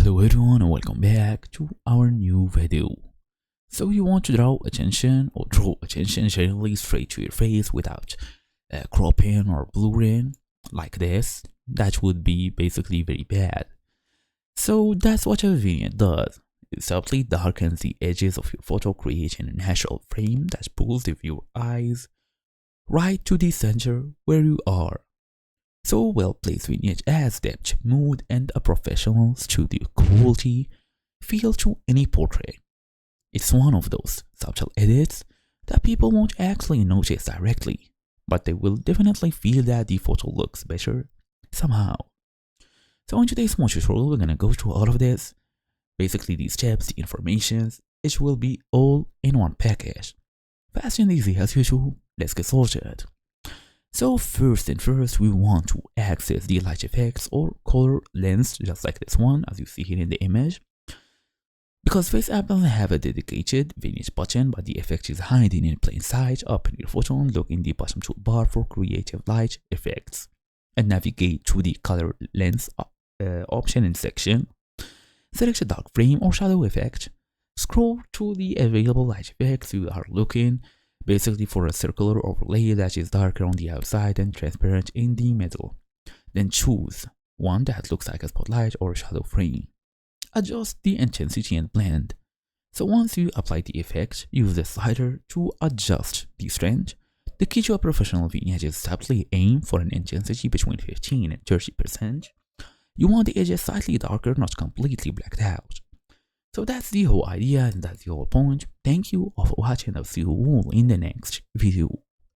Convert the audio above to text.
Hello everyone and welcome back to our new video. So you want to draw attention generally straight to your face without cropping or blurring like this. That would be basically very bad. So that's what a vignette does. It subtly darkens the edges of your photo, creating a natural frame that pulls the viewer eyes right to the center where you are. So well-placed vignette adds depth, mood, and a professional studio quality feel to any portrait. It's one of those subtle edits that people won't actually notice directly, but they will definitely feel that the photo looks better somehow. So in today's small tutorial, we're gonna go through all of this. Basically these steps, the informations, it will be all in one package. Fast and easy as usual, let's get started. So first, we want to access the light effects or color lens, just like this one, as you see here in the image. Because FaceApp doesn't have a dedicated vignette button, but the effect is hiding in plain sight. Open your photo and look in the bottom toolbar for creative light effects, and navigate to the color lens option in section. Select a dark frame or shadow effect. Scroll to the available light effects you are looking. Basically for a circular overlay that is darker on the outside and transparent in the middle. Then choose one that looks like a spotlight or a shadow frame. Adjust the intensity and blend. So once you apply the effect, use the slider to adjust the strength. The key to a professional vignette is subtly aim for an intensity between 15 and 30%. You want the edges slightly darker, not completely blacked out. So that's the whole idea and that's the whole point. Thank you for watching. I'll see you all in the next video.